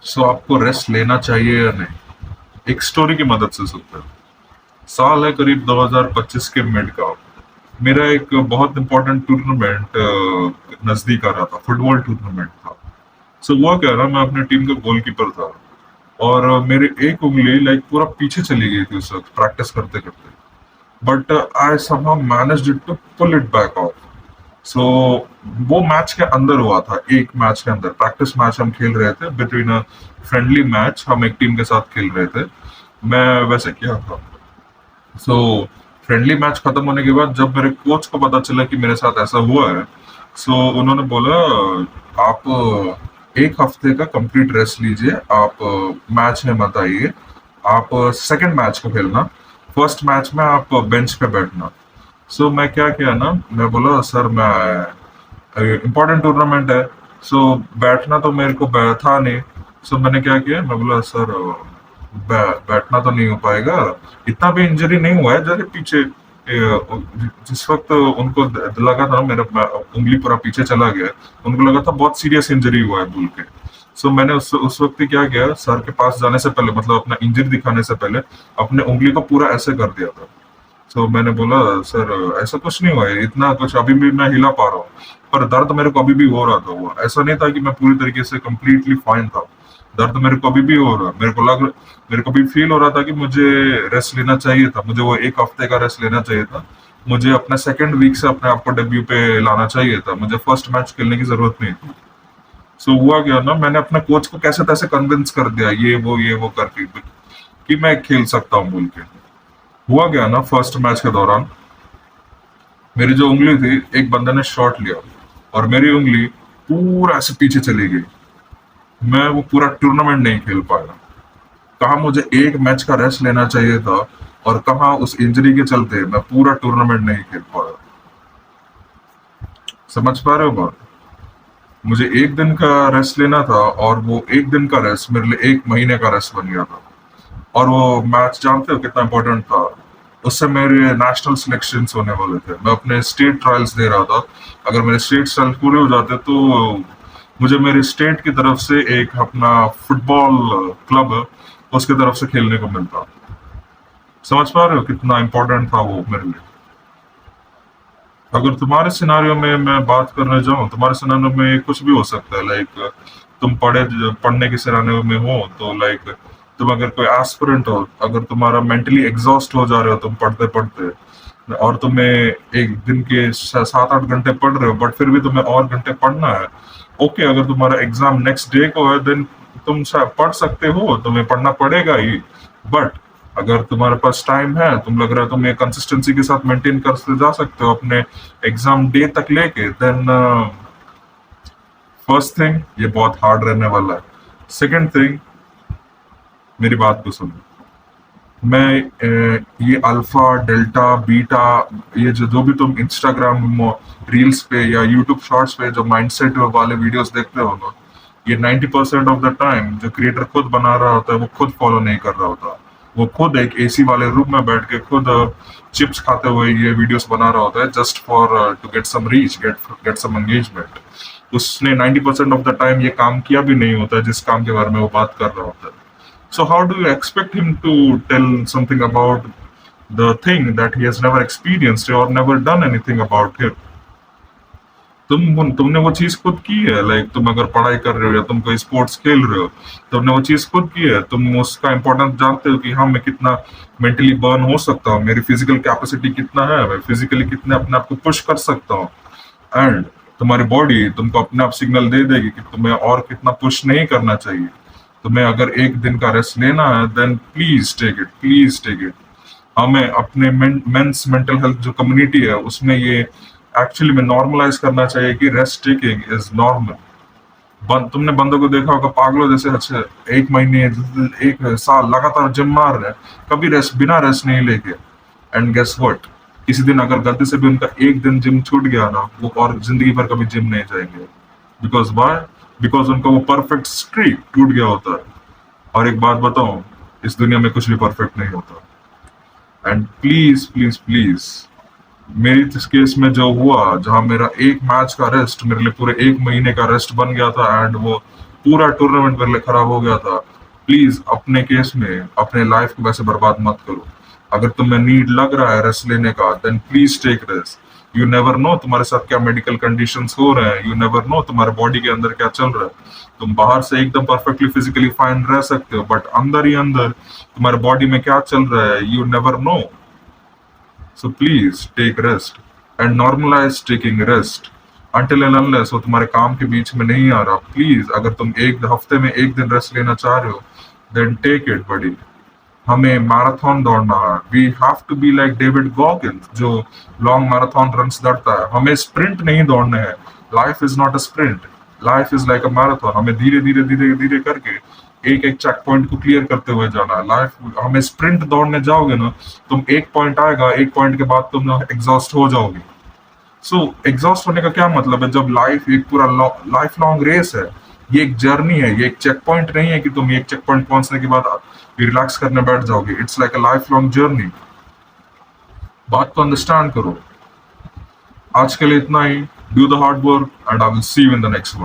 सो आपको रेस्ट लेना चाहिए या नहीं, एक स्टोरी की मदद से सुनते हैं। साल है करीब 2025 के मिड का। मेरा एक बहुत इंपॉर्टेंट टूर्नामेंट नजदीक आ रहा था, फुटबॉल टूर्नामेंट था। सो हुआ क्या ना, मैं अपने टीम का गोलकीपर था और मेरी एक उंगली लाइक पूरा पीछे चली गई थी उस वक्त प्रैक्टिस करते करते। But I somehow managed it to pull it back off. So वो मैच के अंदर हुआ था, एक मैच के अंदर प्रैक्टिस मैच हम खेल रहे थे, बिटवीन अ फ्रेंडली मैच हम एक टीम के साथ खेल रहे थे। मैं वैसे किया था। सो फ्रेंडली मैच खत्म होने के बाद जब मेरे कोच को पता चला कि मेरे साथ ऐसा हुआ है, सो उन्होंने बोला आप एक हफ्ते का कंप्लीट रेस्ट लीजिए, आप मैच में मत आइए, आप सेकंड मैच को खेलना, फर्स्ट मैच में आप बेंच पे बैठना। सो मैं क्या किया ना, मैं बोला सर मैं इम्पोर्टेंट टूर्नामेंट है, सो बैठना तो मेरे को था नहीं। सो मैंने क्या किया, मैं बोला सर बैठना तो नहीं हो पाएगा, इतना भी इंजरी नहीं हुआ है जैसे पीछे जिस वक्त उनको लगा था ना मेरा उंगली पूरा पीछे चला गया, उनको लगा था बहुत सीरियस इंजरी हुआ है बोल के। सो मैंने उस वक्त ही क्या किया, सर के पास जाने से पहले, मतलब अपना इंजरी दिखाने से पहले अपने उंगली को पूरा ऐसे कर दिया था। तो मैंने बोला सर ऐसा कुछ नहीं हुआ है, इतना कुछ अभी भी मैं हिला पा रहा हूँ, पर दर्द मेरे को अभी भी हो रहा था। वो ऐसा नहीं था कि मैं पूरी तरीके से कंप्लीटली फाइन था, दर्द मेरे को अभी भी हो रहा, मेरे को भी फील हो रहा था कि मुझे रेस्ट लेना चाहिए था, मुझे वो एक हफ्ते का रेस्ट लेना चाहिए था, मुझे अपने सेकेंड वीक से अपने आप को डेब्यू पे लाना चाहिए था, मुझे फर्स्ट मैच खेलने की जरूरत नहीं थी। सो हुआ क्या ना, मैंने अपने कोच को कैसे तैसे कन्विंस कर दिया, ये वो करके कि मैं खेल सकता हूँ बोल के। हुआ क्या ना, फर्स्ट मैच के दौरान मेरी जो उंगली थी, एक बंदे ने शॉट लिया और मेरी उंगली पूरा ऐसे पीछे चली गई। मैं वो पूरा टूर्नामेंट नहीं खेल पाया। कहा मुझे एक मैच का रेस्ट लेना चाहिए था और कहा उस इंजरी के चलते मैं पूरा टूर्नामेंट नहीं खेल पाया। समझ पा रहे हो बात? मुझे एक दिन का रेस्ट लेना था और वो एक दिन का रेस्ट मेरे लिए एक महीने का रेस्ट बन गया था। और वो मैच जानते हो कितना इंपॉर्टेंट था? उससे मेरे नेशनल सिलेक्शंस होने वाले थे, मैं अपने स्टेट ट्रायल्स दे रहा था। अगर मेरे स्टेट ट्रायल्स पूरे हो जाते तो मुझे मेरे स्टेट की तरफ से एक अपना फुटबॉल क्लब है, उसकी तरफ से खेलने को मिलता। समझ पा रहे हो कितना इंपॉर्टेंट था वो मेरे लिए? अगर तुम्हारे सिनारियो में मैं बात करने जाऊं, तुम्हारे सिनारियो में कुछ भी हो सकता है। लाइक तुम पढ़ने के सिनारियो में हो तो लाइक तुम अगर कोई एस्पिरेंट हो, अगर तुम्हारा मेंटली एग्जॉस्ट हो जा रहे हो तुम पढ़ते पढ़ते, और तुम्हें एक दिन के 7-8 घंटे पढ़ रहे हो बट फिर भी तुम्हें और घंटे पढ़ना है। ओके, अगर तुम्हारा एग्जाम नेक्स्ट डे को है देन तुम शायद पढ़ सकते हो, तुम्हें पढ़ना पड़ेगा ही। बट अगर तुम्हारे पास टाइम है, तुम लग रहा है तुम ये कंसिस्टेंसी के साथ मेंटेन करते जा सकते हो अपने एग्जाम डे तक लेके, देन फर्स्ट थिंग ये बहुत हार्ड रहने वाला है। सेकंड थिंग, मेरी बात को सुनो। मैं ये अल्फा डेल्टा बीटा, ये जो भी तुम इंस्टाग्राम रील्स पे या यूट्यूब शॉर्ट्स पे जो माइंडसेट वाले वीडियोस देखते हो ना, ये 90% ऑफ द टाइम जो क्रिएटर खुद बना रहा होता है वो खुद फॉलो नहीं कर रहा होता। वो खुद एक एसी वाले रूम में बैठ के खुद चिप्स खाते हुए ये वीडियोस बना रहा होता है, just for to get some reach, get some engagement. उसने 90% ऑफ द टाइम ये काम किया भी नहीं होता है जिस काम के बारे में वो बात कर रहा होता है। So how do you expect him to tell something about the thing that he has never experienced or never done anything about it? तुमने वो चीज खुद की है। लाइक तुम अगर पढ़ाई कर रहे हो या तुम कोई स्पोर्ट्स खेल रहे हो, तुमने वो चीज खुद की है, तुम उसका इम्पोर्टेंस जानते हो कि हाँ मैं कितना मेंटली बर्न हो सकता हूँ, मेरी फिजिकल कैपेसिटी कितना है, मैं फिजिकली कितने अपने आप को पुश कर सकता हूँ। एंड तुम्हारी बॉडी तुमको अपने आप सिग्नल दे देगी कि तुम्हें और कितना पुश नहीं करना चाहिए। तुम्हें अगर एक दिन का रेस्ट लेना है then please take it, please take it. हमें अपने मेंस मेंटल हेल्थ जो कम्युनिटी है उसमें ये एक्चुअली में नॉर्मलाइज करना चाहिए कि रेस्ट टेकिंग इज नॉर्मल। तुमने बंदों को देखा होगा पागलों जैसे, अच्छा एक महीने एक साल लगातार जिम मार रहे हैं, कभी रेस्ट बिना रेस्ट नहीं लेके। एंड गेस व्हाट, किसी दिन अगर गलती से भी उनका एक दिन जिम छूट गया ना, वो और जिंदगी भर कभी जिम नहीं जाएंगे। Because why? बिकॉज उनका वो परफेक्ट स्ट्रीक टूट गया होता है। और एक बात बताऊं, इस दुनिया में कुछ भी परफेक्ट नहीं होता। एंड प्लीज प्लीज प्लीज, मेरी इस केस में जो हुआ, जहां मेरा एक मैच का रेस्ट मेरे लिए पूरे एक महीने का रेस्ट बन गया था, एंड वो पूरा टूर्नामेंट मेरे लिए खराब हो गया था। प्लीज अपने केस में अपने लाइफ को वैसे बर्बाद मत करो। अगर तुम्हें नीड लग रहा है रेस्ट लेने का, then please take rest. You never know तुम्हारे साथ क्या मेडिकल कंडीशंस हो रहे हैं, यू नेवर नो तुम्हारे बॉडी के अंदर क्या चल रहा है। तुम बाहर से एकदम परफेक्टली फिजिकली फाइन रह सकते हो, बट अंदर ही अंदर तुम्हारे बॉडी में क्या चल रहा है, you never know. So please take rest and normalize taking rest until and unless वो तुम्हारे काम के बीच में नहीं आ रहा। प्लीज अगर तुम एक हफ्ते में एक दिन रेस्ट लेना चाह रहे हो, देन टेक इट बडी। हमें मैराथन दौड़ना है, we have to be like David Goggins जो लॉन्ग मैराथन रन्स दौड़ता है। हमें स्प्रिंट नहीं दौड़ने हैं। Life is not a sprint, life is like a marathon. हमें धीरे धीरे धीरे धीरे करके एक एक चेक पॉइंट को क्लियर करते हुए जाना है। लाइफ हमें स्प्रिंट दौड़ने जाओगे ना, तुम एक पॉइंट आएगा, एक पॉइंट के बाद तुम एग्जॉस्ट हो जाओगे। सो एग्जॉस्ट होने का क्या मतलब है, जब लाइफ एक पूरा लाइफ लॉन्ग रेस है, ये एक जर्नी है, ये एक चेक पॉइंट नहीं है कि तुम एक चेक पॉइंट पहुंचने के बाद रिलैक्स करने बैठ जाओगे। It's like a life long journey. बात को अंडरस्टैंड करो। आज के लिए इतना ही। Do the hard work and I will see you in the next one.